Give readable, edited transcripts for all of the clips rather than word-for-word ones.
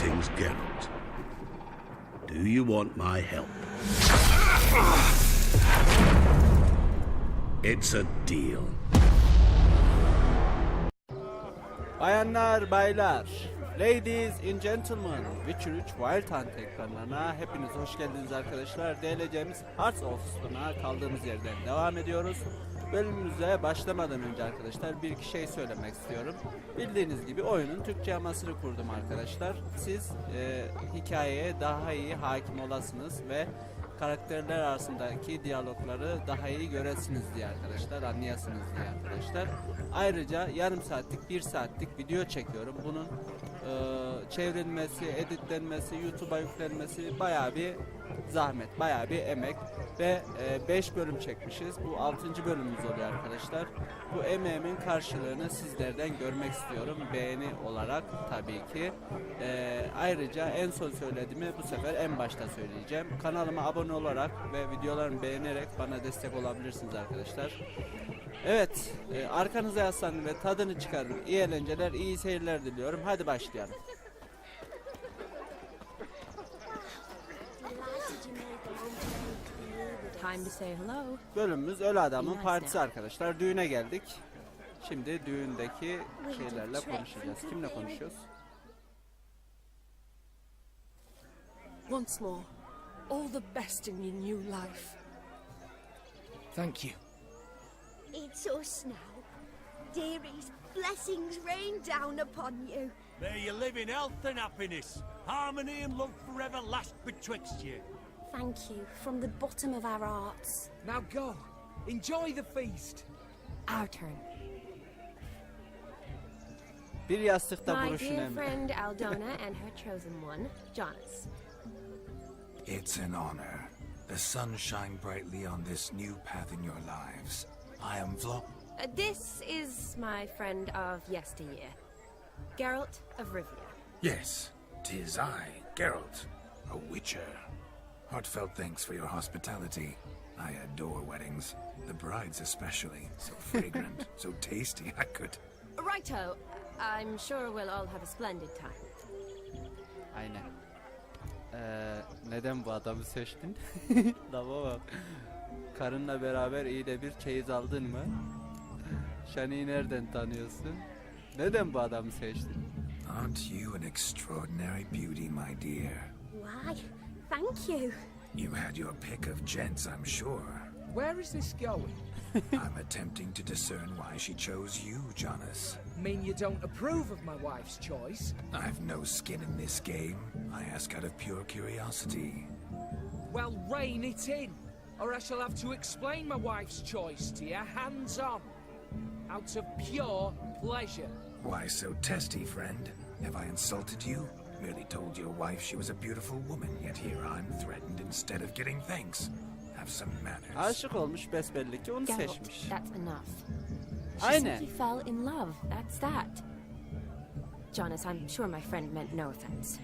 Greetings, Geralt. Do you want my help? It's a deal. Bayanlar, baylar, ladies and gentlemen, Witcher 3 Wild Hunt ekranlarına hepiniz hoş geldiniz arkadaşlar. DLC'miz Hearts of Stone'a kaldığımız yerden devam ediyoruz. Bölümümüze başlamadan önce arkadaşlar bir iki şey söylemek istiyorum. Bildiğiniz gibi oyunun Türkçe yamasını kurdum arkadaşlar. Siz hikayeye daha iyi hakim olasınız ve karakterler arasındaki diyalogları daha iyi göresiniz diye arkadaşlar, anlayasınız diye arkadaşlar. Ayrıca yarım saatlik, 1 saatlik video çekiyorum. Bunun çevrilmesi, editlenmesi, YouTube'a yüklenmesi bayağı bir zahmet, bayağı bir emek ve 5 bölüm çekmişiz. Bu 6. bölümümüz oluyor arkadaşlar. Bu emeğimin karşılığını sizlerden görmek istiyorum. Beğeni olarak tabii ki. Ayrıca en son söylediğimi bu sefer en başta söyleyeceğim. Kanalıma abone olarak ve videolarımı beğenerek bana destek olabilirsiniz arkadaşlar. Evet, arkanıza yaslanın ve tadını çıkarın. İyi eğlenceler, iyi seyirler diliyorum. Hadi başlayalım. Time to say hello. Bölümümüz Ölü Adam'ın partisi arkadaşlar. Düğüne geldik. Şimdi düğündeki şeylerle konuşacağız. Kimle konuşuyoruz? Once more, all the best in your new life. Thank you. It's us now. Dearies, blessings rain down upon you. May you live in health and happiness. Harmony and love forever last betwixt you. Thank you from the bottom of our hearts. Now go. Enjoy the feast. Our turn. Bir yastıkta My buruşun dear emmi. friend Aldona and her chosen one, Jonas. It's an honor. The sun shine brightly on this new path in your lives. I am This is my friend of yesteryear, Geralt of Rivia. Yes, 'tis I, Geralt, a witcher. Heartfelt thanks for your hospitality. I adore weddings. The brides especially. So fragrant, so tasty, I could... Righto, I'm sure we'll all have a splendid time. Aynen. Neden bu adamı seçtin? Lava bak. Karınla beraber iyi de bir çeyiz aldın mı? Shani'yi nereden tanıyorsun? Neden bu adamı seçtin? Aren't you an extraordinary beauty, my dear? Why, thank you. You had your pick of gents, I'm sure. Where is this going? I'm attempting to discern why she chose you, Jonas. Mean you don't approve of my wife's choice? I've no skin in this game. I ask out of pure curiosity. Well, rein it in, or I shall have to explain my wife's choice to you hands-on. Out of pure pleasure. Why so testy, friend? Have I insulted you? Merely told your wife she was a beautiful woman, yet here I'm threatened instead of getting thanks. Have some manners. Aşık olmuş besbelli ki onu Geralt, seçmiş. that's enough. She Aynen. simply fell in love, that's that. Jonas, I'm sure my friend meant no offense.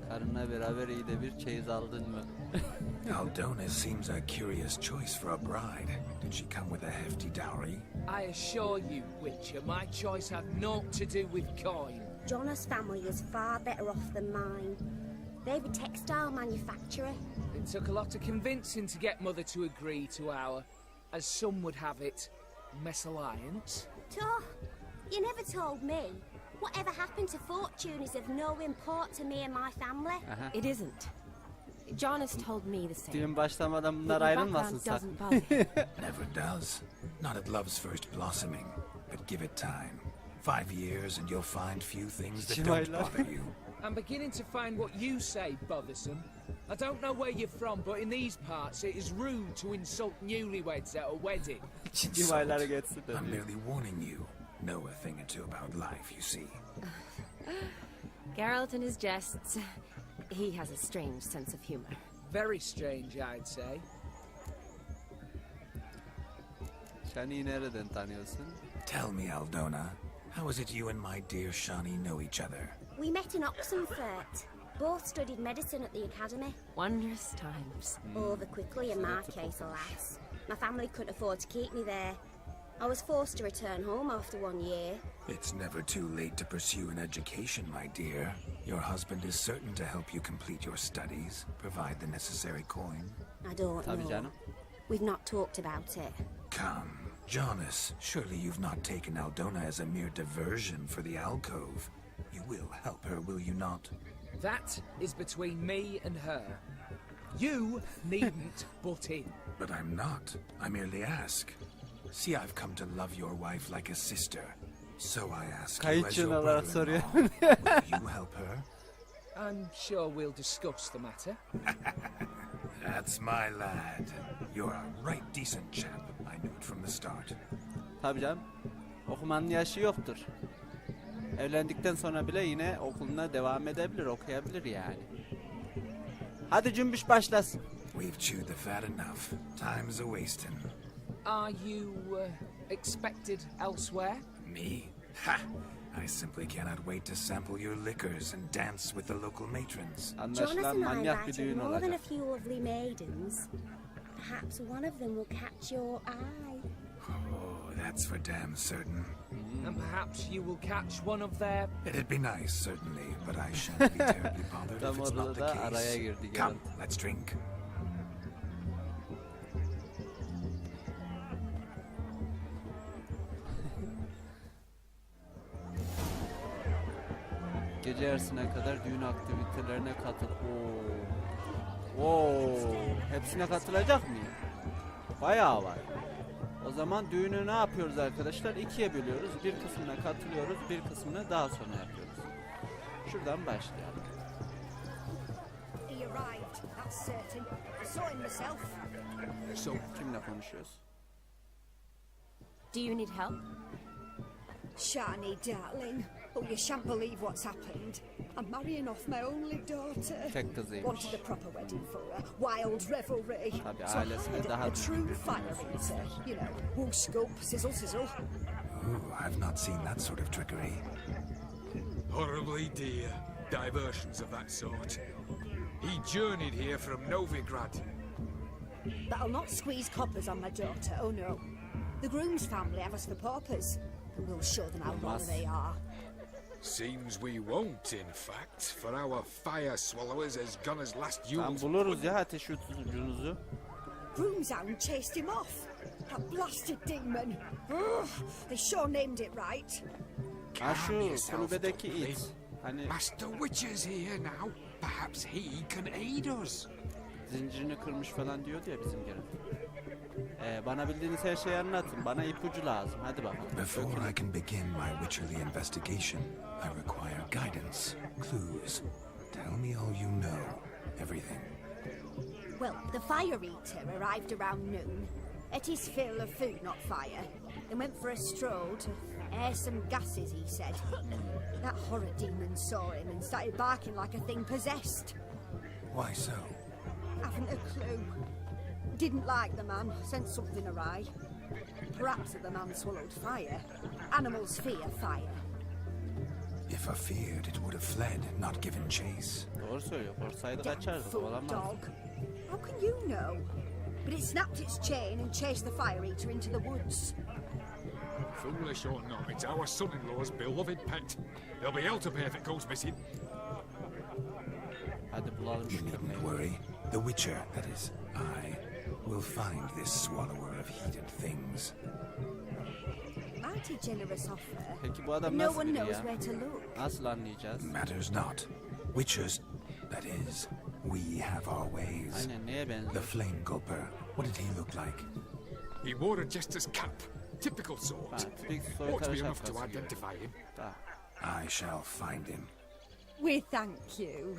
Karınla beraber iyi de bir çeyiz aldın mı? Aldona seems a curious choice for a bride. Did she come with a hefty dowry? I assure you, Witcher, my choice had naught to do with coin. Jonas' family is far better off than mine. They're a textile manufacturer. It took a lot of convincing to get Mother to agree to our, as some would have it, mesalliance. Oh, you never told me. Whatever happened to fortune is of no import to me and my family. It isn't. Jonas told me the same. Düğün başlamadan But bunlar my ayrılmasın background sakın. doesn't bother him. Never does. Not at love's first blossoming. But give it time. 5 years and you'll find few things that don't Cimaylar. bother you. I'm beginning to find what you say bothersome. I don't know where you're from, but in these parts it is rude to insult newlyweds at a wedding. Cimaylar geçsin de. I'm merely warning you. Know a thing or two about life, you see. Geralt and his jests. He has a strange sense of humor. Very strange, I'd say. Shani'yi nereden tanıyorsun? Tell me, Aldona, how is it you and my dear Shani know each other? We met in Oxenfurt. Both studied medicine at the academy. Wondrous times. Over quickly in my case, alas. My family couldn't afford to keep me there. I was forced to return home after 1 year. It's never too late to pursue an education, my dear. Your husband is certain to help you complete your studies, provide the necessary coin. I don't Tabii know. canım. We've not talked about it. Come, Jonas, surely you've not taken Aldona as a mere diversion for the alcove. You will help her, will you not? That is between me and her. You needn't butt in. But I'm not. I merely ask. See, I've come to love your wife like a sister. So I ask you as your Kayıtçın olarak soruyor. brother-in-law, will you help her? I'm sure we'll discuss the matter. That's my lad. You're a right decent chap. I knew it from the start. Tabii canım. Okumanın yaşı yoktur. Evlendikten sonra bile yine okuluna devam edebilir, okuyabilir yani. Hadi cümbüş başlasın. We've chewed the fat enough. Time's a-wasting. Are you expected elsewhere? Me? Ha! I simply cannot wait to sample your liquors and dance with the local matrons. Jonas Anlaşılan and I manyak bir invited düğün more than a olacak. few lovely maidens. Perhaps one of them will catch your eye. Oh, that's for damn certain. And perhaps you will catch one of their... It'd be nice, certainly, but I shan't be terribly bothered Tam if it's not the orada araya case. girdi Come, Geralt. let's drink. Gece yarısına kadar düğün aktivitelerine katıl. Oo. Hepsine katılacak mıyım? Bayağı var. O zaman düğünü ne yapıyoruz arkadaşlar? İkiye bölüyoruz. Bir kısmına katılıyoruz, bir kısmını daha sonra yapıyoruz. Şuradan başlayalım. He arrived, that's certain. I saw him myself. So, kimle konuşuyoruz? Do you need help? Shani, darling. Oh, you shan't believe what's happened. I'm marrying off my only daughter. Tek kızıymış. Wanted a proper wedding for her. Wild revelry. Tabii, So I ailesine hired daha a true büyük fire biliyorsunuz. eater. You know, whoosh scoop, sizzle sizzle. Ooh, I've not seen that sort of trickery. Horribly dear diversions of that sort. He journeyed here from Novigrad. But I'll not squeeze coppers on my daughter, oh no. The groom's family have us for paupers, and we'll show them how raw they are. Seems we won't, in fact, for our fire swallowers has gone as last Tam Yule's buluruz ya ateş tutucunuzu. Groom's hound chased him off. That blasted demon. Ugh, they sure named it right. Ha Calm şu yourself, kulübedeki Dublin. it. Hani Master Witcher's here now. Perhaps he can aid us. zincirini kırmış falan diyordu ya bizim Geralt. Bana bildiğiniz her şeyi anlatın. Bana ipucu lazım. Hadi bakalım. Before I can begin my witcherly investigation, I require guidance, clues. Tell me all you know. Everything. Well, the fire eater arrived around noon. Ate his fill of food, not fire. Then went for a stroll to air some gases, he said. That horror demon saw him and started barking like a thing possessed. Why so? Haven't a clue. Didn't like the man, sent something awry. Perhaps the man swallowed fire. Animals fear fire. If I feared, it would have fled, not given chase. Doğru söylüyor. Korsaydı Damn kaçardı. fool Olamaz. dog. How can you know? But it snapped its chain and chased the fire eater into the woods. Foolish or not, it's our son-in-law's beloved pet. There'll be hell to pay if it goes missing. Hadi bulalım şu You needn't köpeği. worry. The Witcher, that is, I, will find this swallower of heated things. Mighty generous offer. Peki bu adam But no nasıl one biri knows ya? where to look. Nasıl anlayacağız? Matters not. Witchers, that is, we have our ways. Aynen neye The benziyor? Flame Gulper, what did he look like? He wore a jester's cap. Typical Ha, sort. tipik Ought to soytarı be enough to şapkası gibi. identify him. Tamam. I shall find him. We thank you.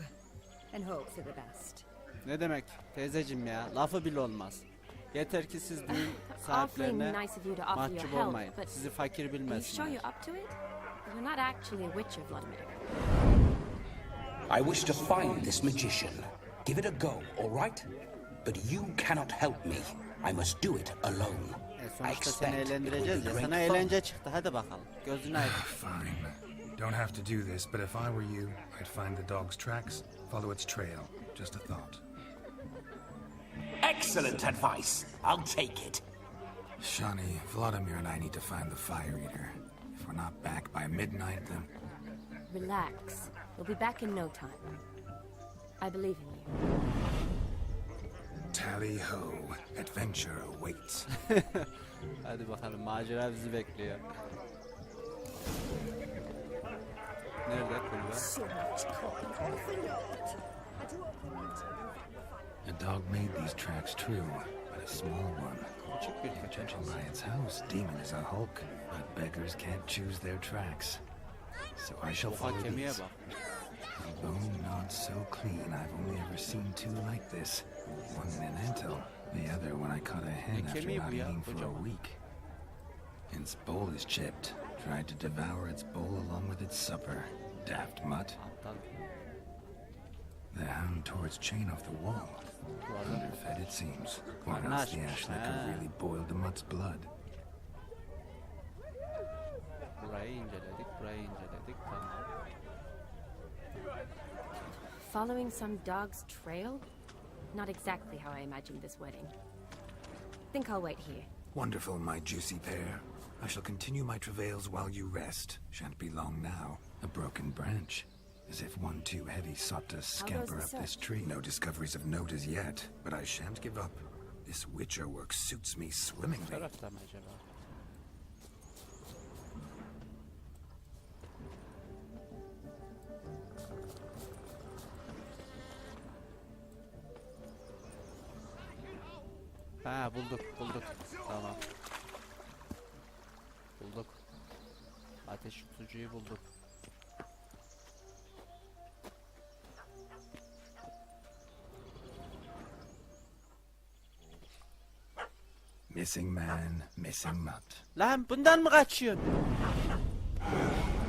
And hope for the best. Ne demek teyzecim ya? Lafı bile olmaz. Yeter ki siz düğün Awfully sahiplerine nice of you to offer your mahcup help, olmayın. but Sizi fakir are you sure bilmesinler. you're up to it? You're not actually a witcher, Vladimir. I wish to find this magician. Give it a go, all right? But you cannot help me. I must do it alone. I Sonuçta seni expect it will eğlendireceğiz be ya. great Sana fun. eğlence çıktı. Hadi bakalım. Gözünü aydın. Fine. Don't have to do this, but if I were you, I'd find the dog's tracks, follow its trail. Just a thought. Excellent advice. I'll take it. Shani, Vladimir and I need to find the fire eater. If we're not back by midnight, then... Relax. We'll be back in no time. I believe in you. Tally-ho. Adventure awaits. Hadi bakalım, macera bizi bekliyor. Nerede kulübe? So much copying off a note. I do hope the meeting will find the fire. A dog made these tracks true, but a small one. Küçük bir köpek. Judging by its house, Demon is a hulk, but beggars can't choose their tracks. So I shall Oha, follow kemiğe these. bak. A bone not so clean, I've only ever seen two like this. One in an antle, the other when I caught a hen after kemiği not bu ya, eating for a kocaman. week. Its bowl is chipped. Tried to devour its bowl along with its supper. Daft mutt. Aptal. The hound tore its chain off the wall. Underfed it seems. Or Karnı else the açmış, ash liquor ha. really boiled the mutt's blood. Burayı inceledik, burayı inceledik. Tamam. Following some dog's trail? Not exactly how I imagined this wedding. Think I'll wait here. Wonderful, my juicy pair. I shall continue my travails while you rest. Shan't be long now. A broken branch. As if one too heavy sought to scamper the up this search? tree. No discoveries of note as yet, but I shan't give up. This witcher work suits me Bu swimmingly. tarafta mı acaba? Ha, bulduk. Tamam. Bulduk. Ateş tutucuyu bulduk. Missing man, missing mutt. Lan bundan mı kaçıyorsun?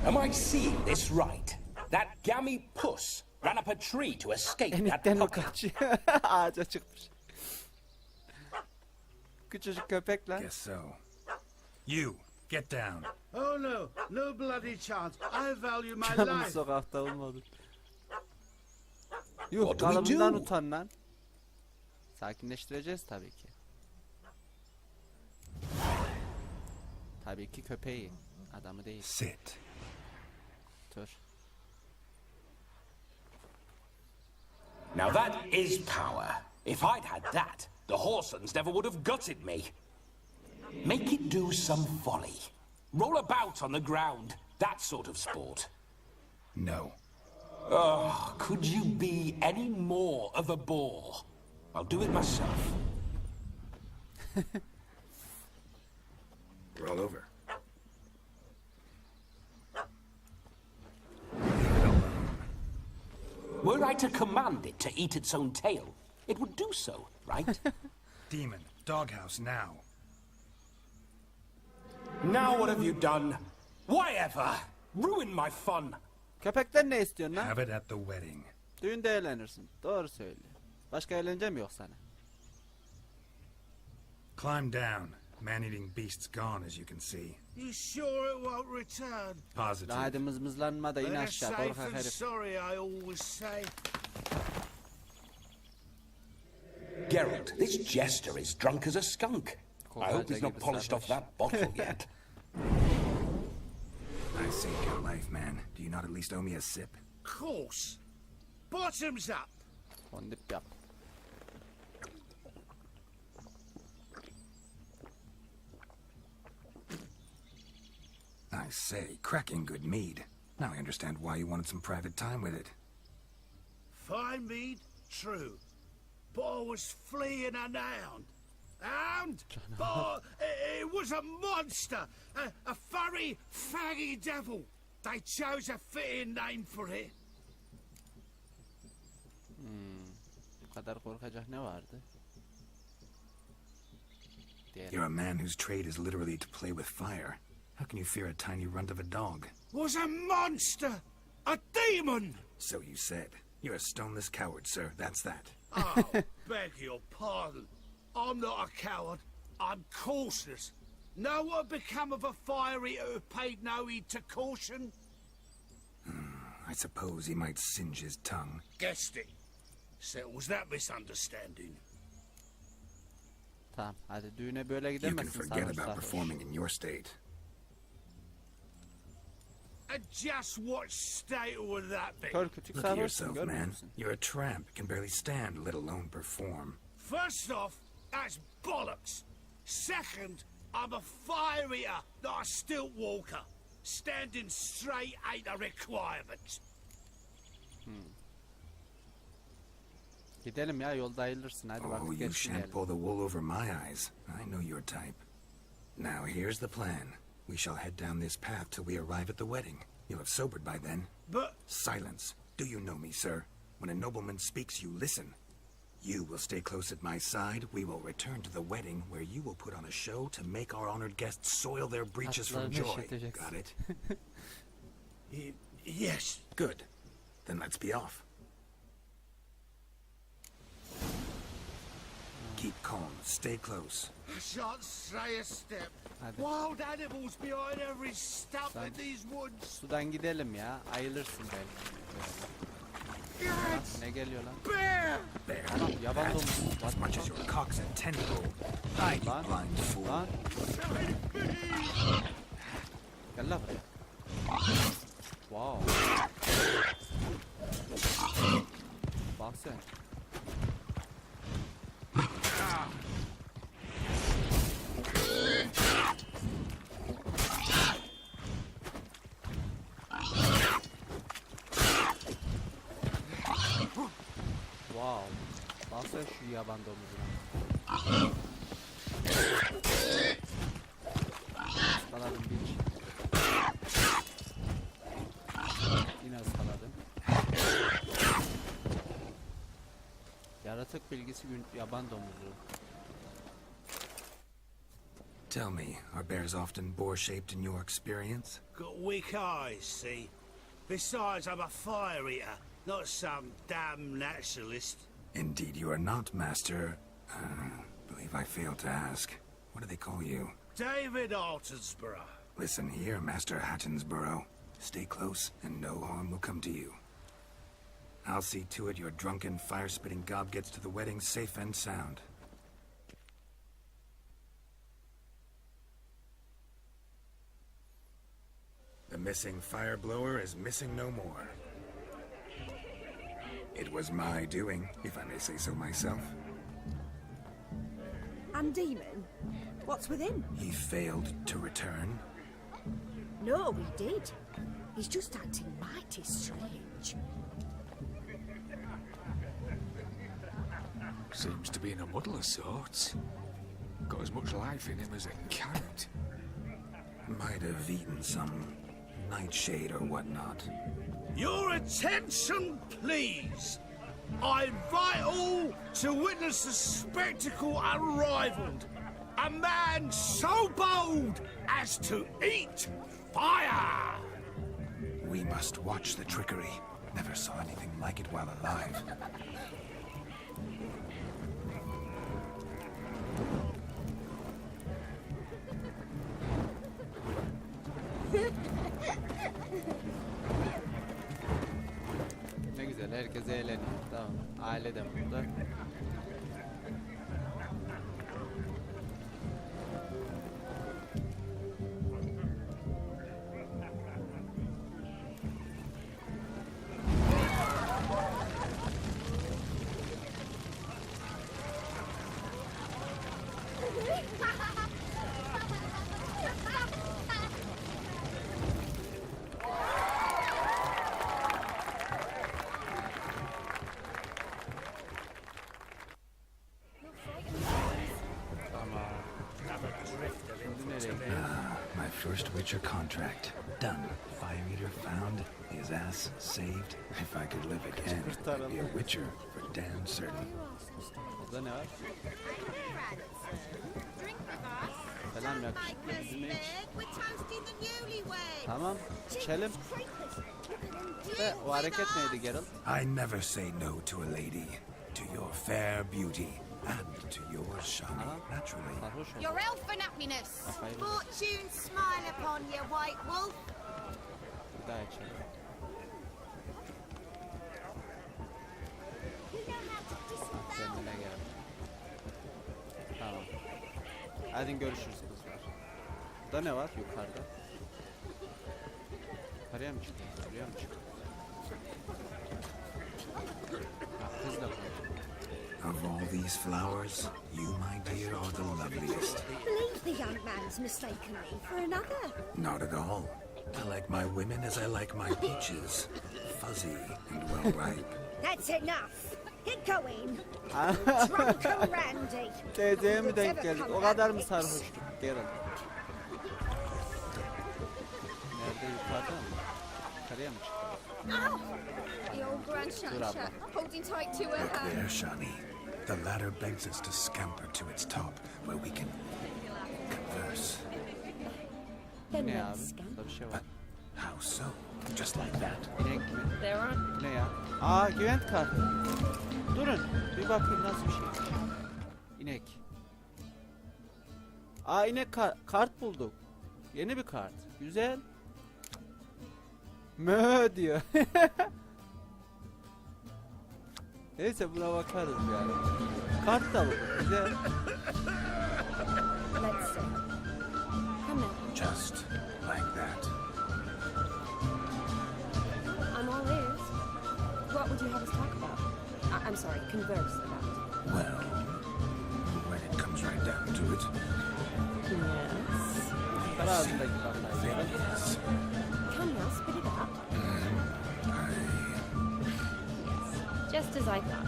Am I seeing this right? That gammy puss ran up a tree to escape that Enitten mi puppy. kaçıyor? Ağaca çıkmış. Küçücük köpek lan. Guess so. You, get down. Oh no, no bloody chance. I value my Canım life. sokakta olmadı. Yuh, What do we kalıbından do? utan lan. Sakinleştireceğiz tabii ki. Tabii ki köpeği. Adamı değil. Sit. Dur. Now that is power. If I'd had that, the Horsons never would have gutted me. Make it do some folly. Roll about on the ground. That sort of sport. No. Oh, could you be any more of a bore? I'll do it myself. Roll over. Were I to command it to eat its own tail, it would do so, right? Demon, doghouse now. Now what have you done? Why ever? Ruin my fun. Köpekten ne istiyorsun lan? Have it at the wedding. Düğünde eğlenirsin. Doğru söylüyor. Başka eğlence mi yok sana? Climb down. Man-eating beast's gone, as you can see. You sure it won't return? Positive. Hadi mızmızlanma da in Better aşağı safe korkak than herif. sorry, I always say. Geralt, this jester is drunk as a skunk. I hope he's not gibi polished off sarhoş. that bottle yet. I saved your life, man. Do you not at least owe me a sip? Course. Bottoms up. Fondip yap. I say, cracking good mead. Now I understand why you wanted some private time with it. Fine mead, true. But I was fleeing an hound. Hound? But it was a monster. A furry, faggy devil. They chose a fitting name for it. Bu kadar korkacak ne vardı? Diğer. You're a man whose trade is literally to play with fire. How can you fear a tiny runt of a dog? Was a monster. A demon. So you said. You're a stoneless coward, sir. That's that. Oh, beg your pardon. I'm not a coward. I'm cautious. Know what become of a fire eater who paid no heed to caution? I suppose he might singe his tongue. Guessed it. Settles that misunderstanding. Tamam hadi düğüne böyle You can gidemezsin forget sarhoş about sarhoş. performing in your state. And just what state would that be? Kör kütük Look at sarhoşsun yourself, görmüyor man. musun? You're a tramp, can barely stand, let alone perform. First off, that's bollocks. Second, I'm a fire eater, not a stilt walker. Standing straight ain't a requirement. Gidelim ya yolda ayılırsın hadi Oh, vakit you geçsin shan't diyelim. pull the wool over my eyes. I know your type. Now, here's the plan. We shall head down this path till we arrive at the wedding. You'll have sobered by then. But Silence. Do you know me, sir? When a nobleman speaks, you listen. You will stay close at my side. We will return to the wedding, where you will put on a show to make our honored guests soil their breeches from Atlarını joy. eşiteceksin. Got it? yes, Good. Then let's be off. Keep calm. Stay close. I shan't stray a step. Hadi. Wild animals behind every stump in these woods. Sudan gidelim ya ayılırsın belki. Ha, ne geliyor lan? Bear! There. Anam yaban That's domuzu. as much as your cock's a tentacle. Hide, you Lan, blind fool. lan. Gel lan buraya. Wow. Bak sen. Wow. Bak sen şu yaban domuzuna. Iskaladım bir. Yine ıskaladım. Yaratık bilgisi yaban domuzu. Tell me, are bears often boar-shaped in your experience? Got weak eyes, see? Besides, I'm a fire eater, not some damn naturalist. Indeed you are not, Master. Believe I failed to ask. What do they call you? David Altonsborough. Listen here, Master Hattonsborough. Stay close, and no harm will come to you. I'll see to it your drunken, fire-spitting gob gets to the wedding safe and sound. The missing fire blower is missing no more. It was my doing, if I may say so myself. And Demon? What's with him? He failed to return. No, he did. He's just acting mighty strange. Seems to be in a muddle of sorts. Got as much life in him as a carrot. Might have eaten some nightshade or whatnot. Your attention, please. I invite all to witness a spectacle unrivaled. A man so bold as to eat fire. We must watch the trickery. Never saw anything like it while alive. Ne güzel herkes eğleniyor. Tamam. Aile de burada. My first Witcher contract. Done. Fire Eater found. His ass saved. If I could live again, I'd be a Witcher for damn certain. Burada ne var? Selam yakışıklı bizimle iç. Tamam içelim. Ve o hareket neydi Geralt? I never say no to a lady. To your fair beauty. And to yours, Shani, naturally. Sarhoş ol. Your elfin happiness. Kafayı mı? Fortune smile upon you, White Wolf. Bir daha içelim. Kendine gel. Tamam. Hadi görüşürüz kızlar. Burada ne var yukarıda? Yukarıya mı çıktı? Buraya mı çıktı? Kızla konuşuyor. Of all these flowers, you, my dear, are the loveliest. Believe the young man's mistaken me for another. Not at all. I like my women as I like my peaches. Fuzzy and well ripe. That's enough. Get going. Drunken Randy. Teyzeye mi denk geldik? O kadar mı sarhoştuk? Gelin. Nerede yukarıda mı? Yukarıya mı çıktı? The old grandchancellor, holding tight to her Look hand. there, Shani. The ladder begs us to scamper to its top, where we can converse. Then Ne let's abi? scamper. Burada bir şey var. How so? Just like that. İnek mi? There aren't. Bu ne ya? Aa güvent kartı. Durun. Bir bakayım nasıl bir şey. İnek. Aa inek kart bulduk. Yeni bir kart. Güzel. Mö diyor. Neyse buna bakarız yani. Kart da bu. Güzel. Let's see. Come now. Just like that. I'm all ears. What would you have us talk about? I'm sorry, converse about. Well, when it comes right down to it, Yes. Para ağzındaki bakar. things Come now, spit it out. Yes, just as I thought.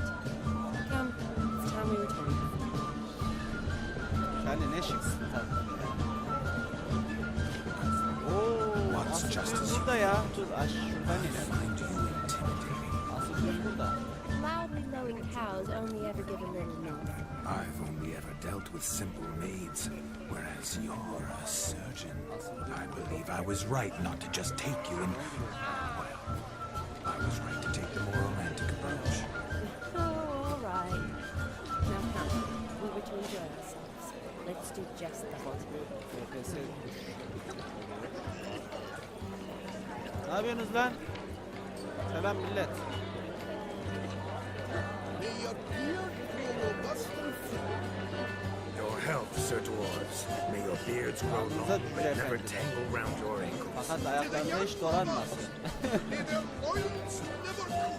Come, it's time we return. Yani ne şıksın tabii. Ooo. What's Asıl justice? kız burada ya. Dur aş şuradan inelim. find you intimidating. Asıl kız burada. Loudly lowing cows only ever give a little milk. I've only ever dealt with simple maids, whereas you're a surgeon. I believe I was right not to just take you and... Well, I was right to take the more romantic approach. Oh, all right. Now come, we were to enjoy ourselves. Let's do just that. FPS. Ne yapıyorsunuz lan? Selam millet. Your health, Sir Dwarves. May your beards grow long, but never tangle round your ankles. Fakat ayaklarında hiç dolanmasın. May their loins never cool.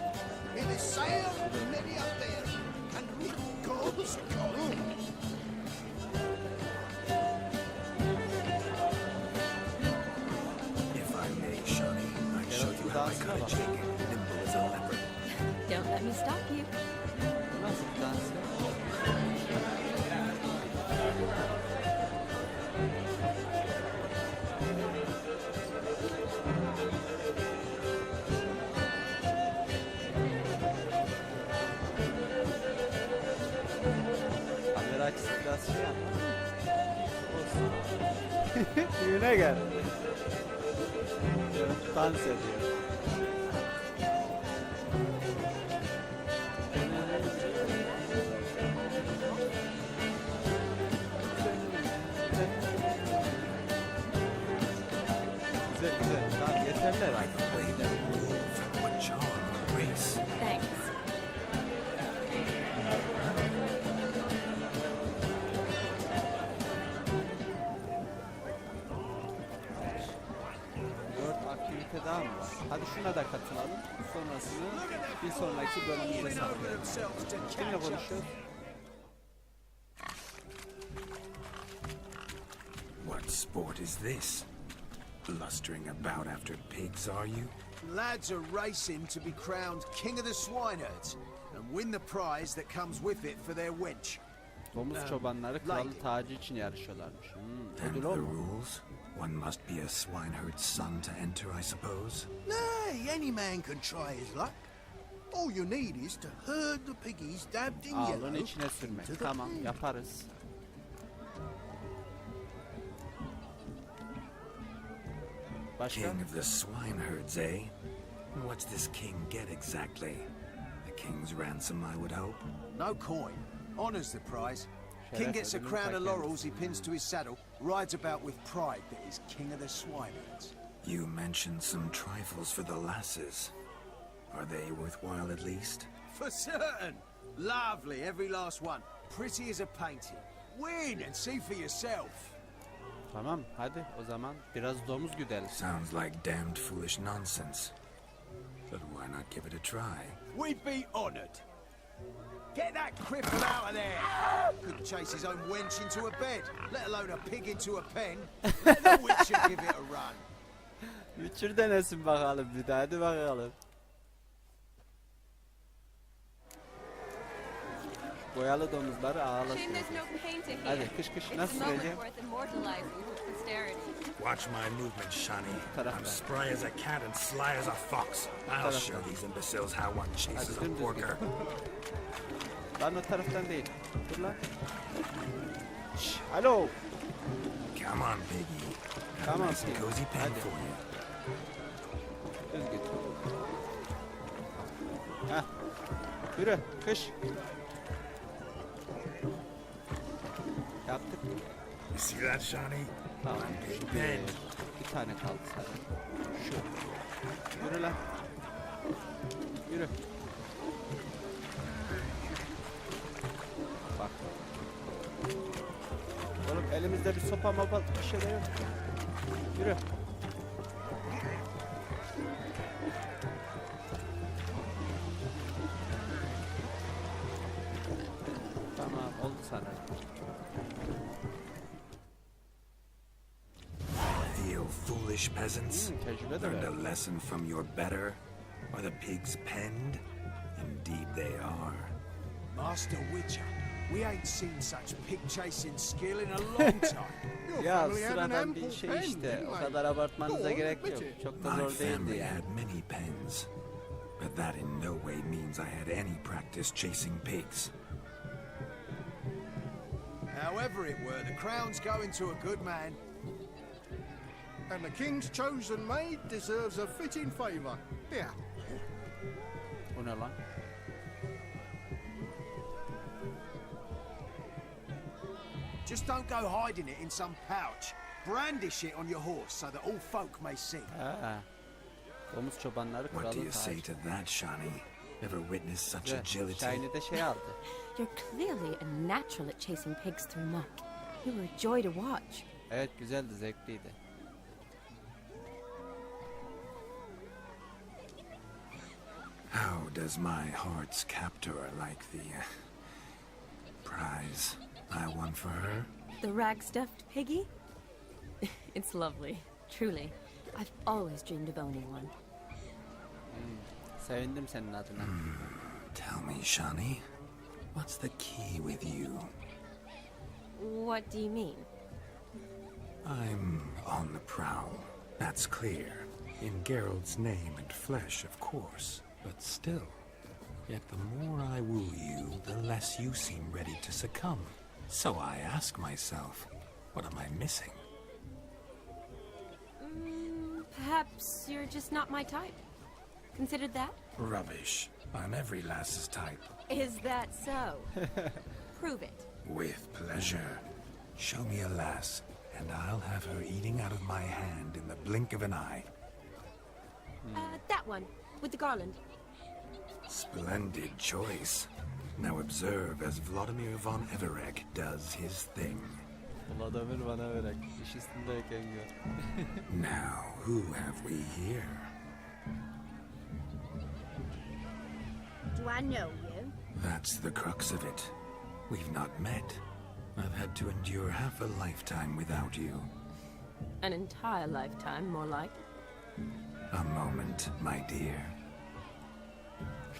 May they sail many a bear and meet God's call. If I may, Shani, I show you how I cut a chick, nimble as a leopard. Don't let me stop you. Bu nasıl bir dans ya? Kamera açısı biraz şey yapma. Olsun. Düğüne gel. Dans ediyor. Güzel güzel. Tamam yeterli herhalde. Like the way that move, what charm, what grace. Thanks. Dört aktivite daha mı var? Hadi şuna da katılalım. Sonrasını bir sonraki bölümümüzde saklayalım. Kimle konuşuyoruz? What sport is this? Blustering about after pigs, are you? Lads are racing to be crowned king of the swineherds and win the prize that comes with it for their wench. Domuz çobanları kralı tacı için yarışıyorlarmış. And Ödül the o mu? rules? One must be a swineherd's son to enter, I suppose. Nay, any man can try his luck. All you need is to herd the piggies dabbed in Ağlın yellow. içine sürmek. to the Tamam pen. yaparız. Başka? King of the swineherds, eh? What's this king get exactly? The king's ransom, I would hope. No coin. Honours the prize. King Şeref gets a ödülünün crown of ta laurels he kendisi. pins to his saddle, rides about with pride that he's king of the swineherds. You mentioned some trifles for the lasses. Are they worthwhile at least? For certain. Lovely, every last one. Pretty as a painting. Win and see for yourself. Tamam hadi o zaman biraz domuz güdelim. Sounds like damned foolish nonsense. But why not give it a try? We'd be honoured. Get that cripple out of there! Couldn't chase his own wench into a bed, let alone a pig into a pen. Let the Witcher give it a run. Witcher denesin bakalım bir daha, hadi bakalım. Boyalı domuzları ağlatıyor. Hadi kış kış nasıl süreceğim? Watch my movement, Shani. I'm spry as a cat and sly as a fox. I'll show these imbeciles how one chases a porker. Lan o taraftan değil. Dur lan. Şşş, alo. Come on, Piggy. Come on, Nice and Piggy. cozy pen Hadi. for you. Düz git. Heh. Yürü kış. Yaptık. You see that, Shani? Tamam. Big pen. Bir tane kaldı sana. Şu. Yürü lan. Yürü. Bak. Oğlum elimizde bir sopa mapa bir şey de yok. Yürü. Tamam oldu sanırım. Feel foolish peasants? Tecrübe de Learned ver. a lesson from your better? Are the pigs penned? Indeed they are. Master Witcher, we ain't seen such pig chasing skill in a long time. Ya sıradan bir şey işte. O kadar abartmanıza gerek yok. Çok da My zor değildi family yani. had many pens, but that in no way means I had any practice chasing pigs. However it were, the crown's going to a good man. And the king's chosen maid deserves a fitting favour. Here. Bu ne lan? Just don't go hiding it in some pouch. Brandish it on your horse so that all folk may see. Ha. Domuz çobanları What do kralın you say tacı. to that, Shani? Ever witnessed such Güzel. agility? Shiny de şey aldı. You're clearly a natural at chasing pigs through muck. You were a joy to watch. Evet güzeldi, zevkliydi. How does my heart's captor like the prize I won for her? The rag-stuffed piggy? It's lovely, truly. I've always dreamed of owning one. Sevindim senin adına. Tell me, Shani, what's the key with you? What do you mean? I'm on the prowl. That's clear. In Geralt's name and flesh, of course. But still. Yet the more I woo you, the less you seem ready to succumb. So I ask myself, what am I missing? Perhaps you're just not my type. Considered that? Rubbish. I'm every lass's type. Is that so? Prove it. With pleasure. Show me a lass, and I'll have her eating out of my hand in the blink of an eye. That one, with the garland. Splendid choice. Now observe as Vladimir von Everek does his thing. Vladimir von Everek, iş üstündeyken gör. Now, who have we here? Do I know you? That's the crux of it. We've not met. I've had to endure half a lifetime without you. An entire lifetime, more like. A moment, my dear.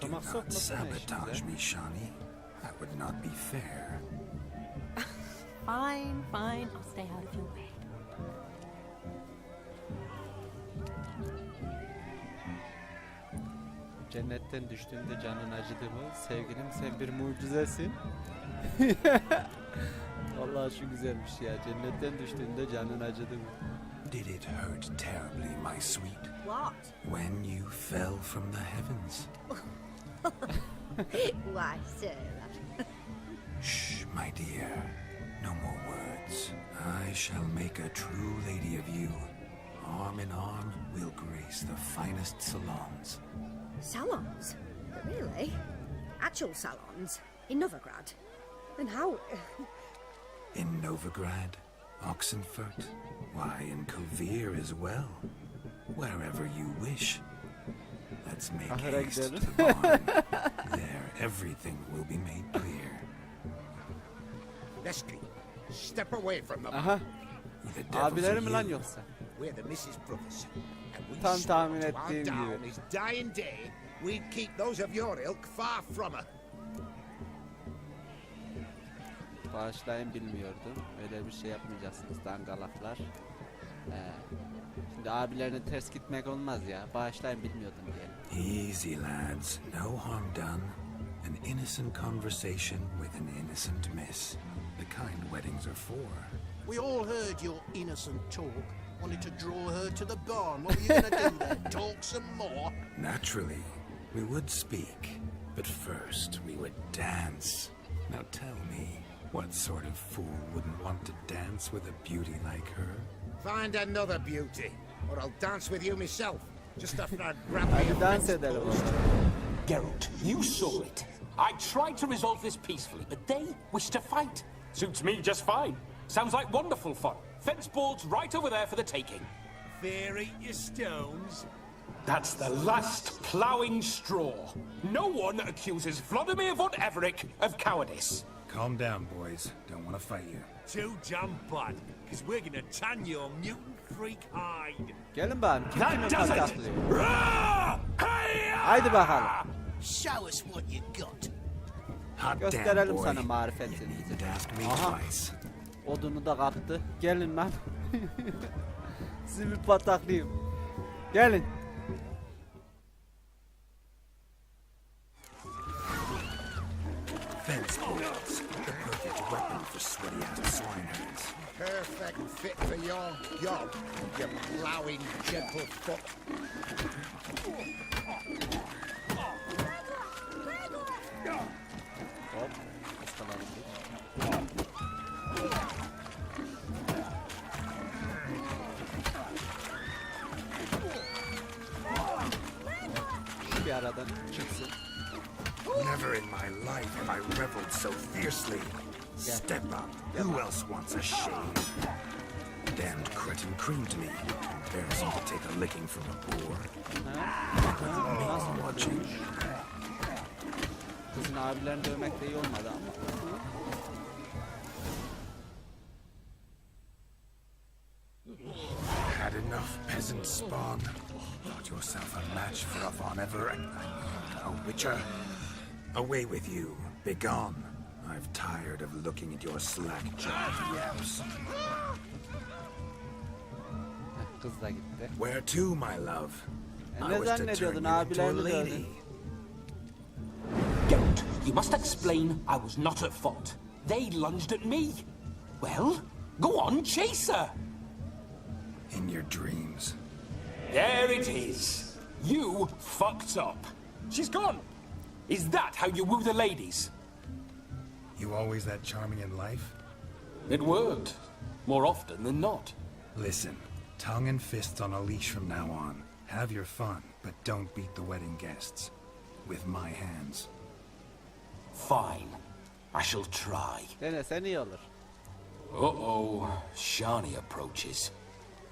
Do Damak not sokmasın sabotage işimize. me, Shani. That would not be fair. Fine, fine. I'll stay out of your way. Cennetten düştüğünde canın acıdı mı? Sevgilim sen bir mucizesin. Vallahi şu güzelmiş ya. Cennetten düştüğünde canın acıdı mı? Did it hurt terribly, my sweet? What? When you fell from the heavens? Why, Sarah? Shh, my dear. No more words. I shall make a true lady of you. Arm in arm, we'll grace the finest salons. Salons? Really? Actual salons? In Novigrad? And how... In Novigrad, Oxenfurt, why, in Kovir as well. Wherever you wish. Let's make haste to the barn. There, everything will be made clear. Lesky, step away from the Aha. The devils Abileri are mi lan you. yoksa? We're the Mrs. Brothers. And we Tam swore tahmin to ettiğim our gibi. down his dying day, we'd keep those of your ilk far from her. Bağışlayın, bilmiyordum. Öyle bir şey yapmayacaksınız dangalaklar. Şimdi abilerine ters gitmek olmaz ya. Bağışlayın, bilmiyordum diyelim. Easy, lads. No harm done. An innocent conversation with an innocent miss. The kind weddings are for. We all heard your innocent talk. Wanted to draw her to the barn. What were you going to do then? Talk some more? Naturally, we would speak. But first, we would dance. Now tell me, what sort of fool wouldn't want to dance with a beauty like her? Find another beauty, or I'll dance with you myself. Just after I grab Hadi your dans fence edelim. post. Geralt, you saw it. I tried to resolve this peacefully, but they wish to fight. Suits me just fine. Sounds like wonderful fun. Fence boards right over there for the taking. Fear eat your stones. That's the last ploughing straw. No one accuses Vladimir von Everett of cowardice. Calm down, boys. Don't want to fight you. Too damn bad, because we're gonna tan your mutant freak hide. Gelin bakalım. Kim kimin That does it! pataklıyor? Rah! Hey-ya! Haydi bakalım. Show us what you got. Hot Gösterelim damn, boy. sana You marifetinizi. needn't ask me Aha. twice. Odunu da kaptı. Gelin lan. Sizi bir pataklayayım. Gelin. Fence boards. The perfect weapon for sweaty-ass swineherds. Perfect fit for your job, you ploughing gentle foot. Hop. Hastalandık. Şu bir aradan çıksın. Never in my life have I reveled so fiercely. Step up. Who else wants a shave? Damned cretin creamed me. Embarrassing to take a licking from a boar. Me watching. Kızın abilerini dövmek de iyi olmadı ama. Had enough peasant spawn. Thought yourself a match for a Von Ever and a Witcher. Away with you. Begone. I've tired of looking at your slack-jawed yaps. Kız da gitti. Where to, my love? Ne I was to zannediyordun, turn you into a abilerini lady. dövdün. Geralt, you must explain I was not at fault. They lunged at me. Well, go on, chase her. In your dreams. There it is. You fucked up. She's gone. Is that how you woo the ladies? You always that charming in life? It worked. More often than not. Listen, tongue and fists on a leash from now on. Have your fun, but don't beat the wedding guests. With my hands. Fine. I shall try. Denesen iyi olur. Uh-oh. Shani approaches.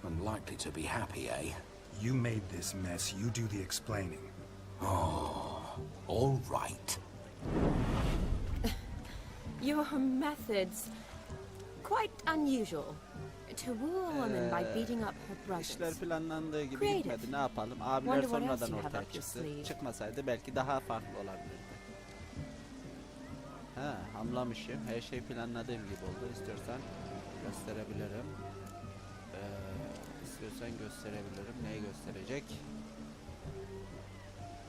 Unlikely to be happy, eh? You made this mess, you do the explaining. Oh, all right. Your methods quite unusual. To woo a woman by beating up her brothers. İşler planlandığı gibi Creative. gitmedi. Ne yapalım? Abiler Wonder what else sonradan you have ortaya up your çıktı. sleeve. Çıkmasaydı belki daha farklı olabilirdi. Ha, hamlamışım. Her şey planladığım gibi oldu. İstiyorsan gösterebilirim. İstiyorsan gösterebilirim. Neyi gösterecek?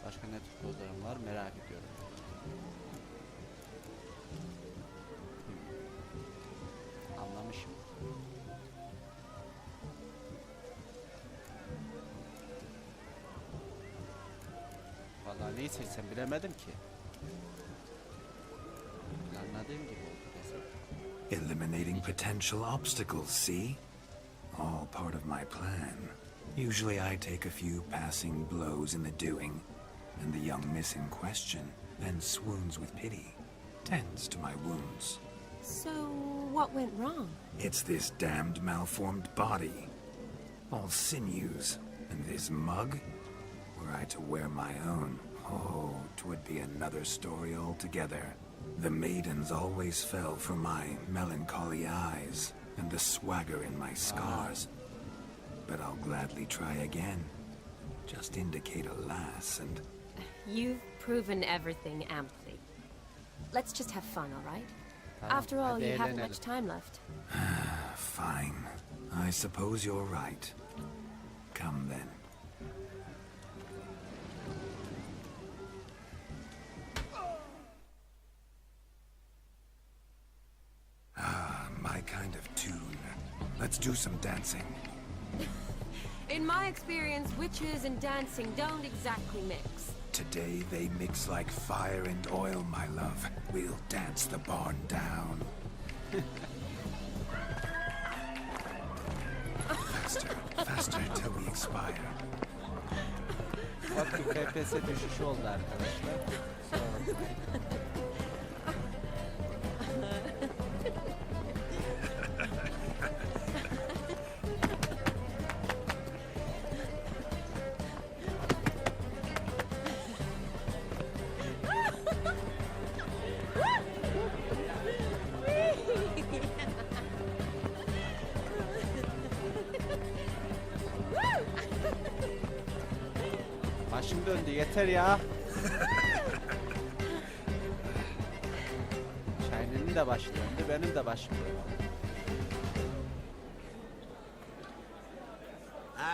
Başka ne tür pozlarım var merak ediyorum. Anlamışım. Vallahi neyi seçsem bilemedim ki. Planladığım gibi oldu desem. Eliminating potential obstacles, see? All part of my plan. Usually I take a few passing blows in the doing, and the young miss in question then swoons with pity, tends to my wounds. So, what went wrong? It's this damned malformed body. All sinews. And this mug? Were I to wear my own, oh, 'twould be another story altogether. The maidens always fell for my melancholy eyes and the swagger in my scars. But I'll gladly try again. Just indicate a lass and... You've proven everything amply. Let's just have fun, all right? After all, you haven't much time left. Fine. I suppose you're right. Come then. My kind of tune. Let's do some dancing. In my experience, witches and dancing don't exactly mix. Today they mix like fire and oil, my love. We'll dance the barn down. Faster, faster till we expire. Bak bir FPS düşüşü oldu arkadaşlar. Başım döndü, yeter ya. Shiny'nin de başı döndü, benim de başım döndü.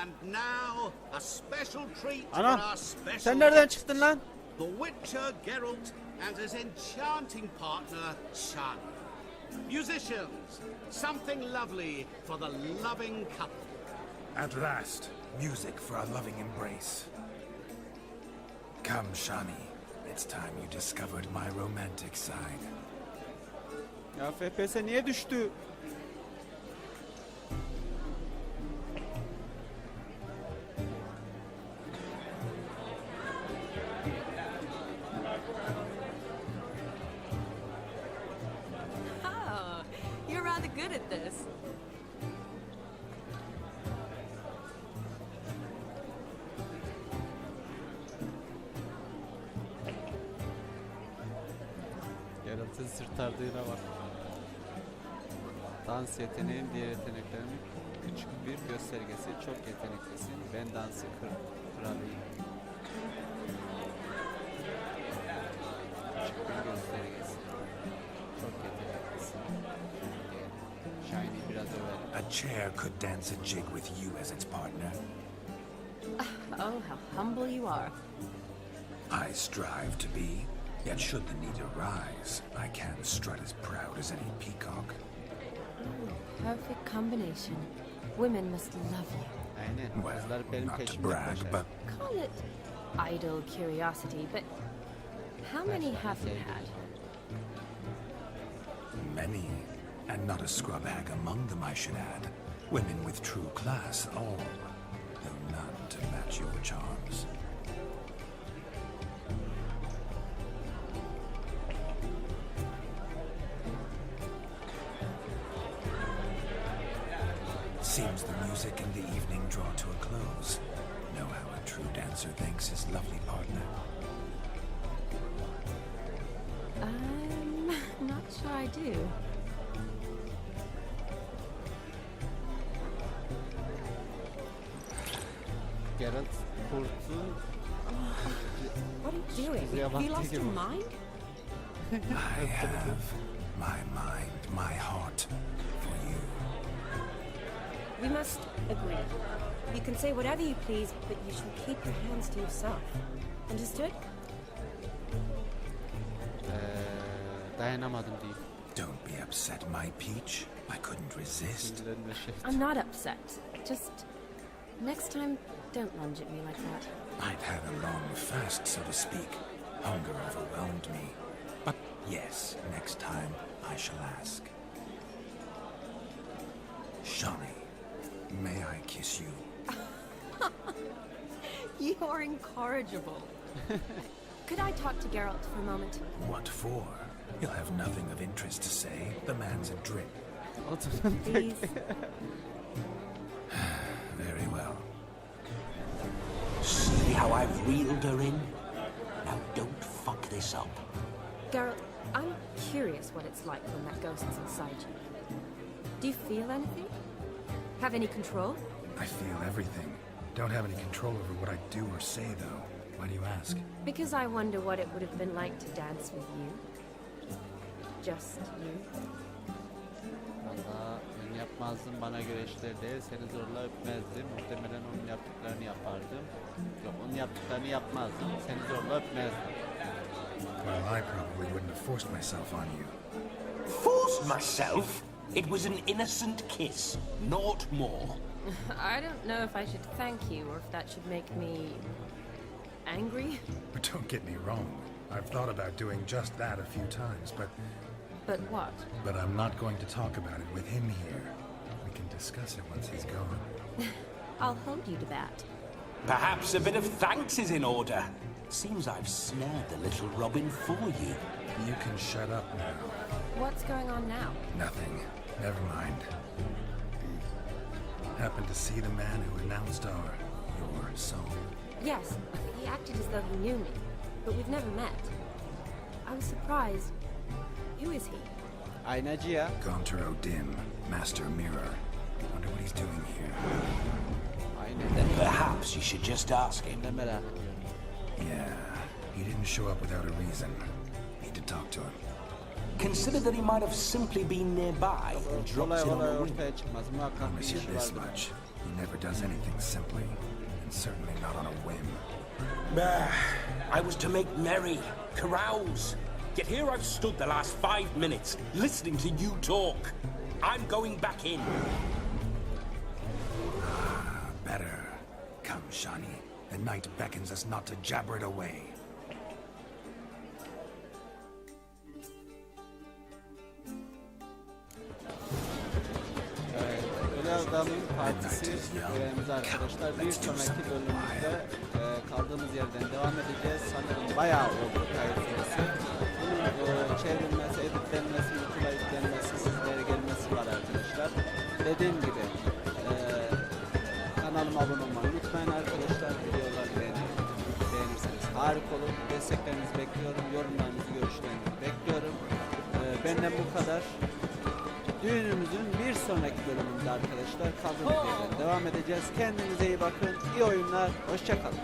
And now a special treat Ana, for our special sen nereden guest, çıktın lan? The Witcher Geralt and his enchanting partner Shani. Musicians, something lovely for the loving couple. At last, music for our loving embrace. Come, Shani. It's time you discovered my romantic side. Ya FPS niye düştü? Oh, you're rather good at this. Geralt'ın sırtardığına bak. Dans yeteneğin diğer yeteneklerinin küçük bir göstergesi. Çok yeteneklisin. Ben dansı kralıyım. Küçük bir göstergesi. Çok yeteneklisin. Shiny biraz över. A chair could dance a jig with you as its partner. Oh, how humble you are. I strive to be, yet should the need arise, I can strut as proud as any peacock. Perfect combination. Women must love you. Aynen. Well, Kızlar benim not to peşimde brag, koşar. but Call it idle curiosity, but how many have you had? many, and not a scrub hag among them, I should add. Women with true class, all, though none to match your charms. Seems the music and the evening draw to a close. Know how a true dancer thanks his lovely partner. I'm not sure I do. Geralt kurtu. What are you doing? Buraya Have you baktı lost your gibi. mind? I have my mind, my heart for you. We must agree. You can say whatever you please, but you shall keep your hands to yourself. Understood? Dayanamadım diyeyim. Don't be upset, my peach. I couldn't resist. Sinirlenme şey. I'm not upset. Just next time, don't lunge at me like that. I'd had a long fast, so to speak. Hunger overwhelmed me. But yes, next time I shall ask. Shani, may I kiss you? You're incorrigible. Could I talk to Geralt for a moment? What for? You'll have nothing of interest to say. The man's adrift. Please. Very well. See how I've reeled her in? Now don't fuck this up. Geralt, I'm curious what it's like when that ghost's inside you. Do you feel anything? Have any control? I feel everything. Don't have any control over what I do or say, though. Why do you ask? Because I wonder what it would have been like to dance with you. Just you. Valla ben yapmazdım, bana göre işler değil. Seni zorla öpmezdim. Muhtemelen onun yaptıklarını yapardım. Yok, onun yaptıklarını yapmazdım. Seni zorla öpmezdim. Well, I probably wouldn't have forced myself on you. Forced myself? It was an innocent kiss, naught more. I don't know if I should thank you or if that should make me angry. But don't get me wrong. I've thought about doing just that a few times, but what? But I'm not going to talk about it with him here. We can discuss it once he's gone. I'll hold you to that. Perhaps a bit of thanks is in order. Seems I've snared the little Robin for you. You can shut up now. What's going on now? Nothing. Never mind. Happened to see the man who announced your song? Yes, he acted as though he knew me, but we've never met. I was surprised. Who is he? Aynacı ya. Gontero Dim, Master Mirror. Wonder what he's doing here. Aynen. Then perhaps you should just ask him. Ne merak. Yeah, he didn't show up without a reason. Need to talk to him. Consider that he might have simply been nearby and dropped in on a ring. Ortaya çıkmaz. Muhakkak bir Promise you işi this vardır. much. He never does anything simply, and certainly not on a whim. I was to make merry, carouse. Yet here I've stood the last 5 minutes, listening to you talk. I'm going back in. Better. Come, Shani. The night beckons us not to jabber it away. Böyle adamın partisi görevimiz arkadaşlar. Bir sonraki bölümümüzde kaldığımız yerden devam edeceğiz. Sanırım bayağı oldu kayıt süresi. Bunun çevrilmesi, editlenmesi, YouTube'a yüklenmesi, sizlere gelmesi var arkadaşlar. Dediğim gibi kanalıma abone olmayı unutmayın arkadaşlar. Videoları beğenirseniz harika olur. Desteklerinizi bekliyorum. Yorumlarınızı, görüşlerinizi bekliyorum. Benden bu kadar. Düğünümüzün bir sonraki bölümünde arkadaşlar kaldığımız yerden devam edeceğiz. Kendinize iyi bakın. İyi oyunlar. Hoşça kalın.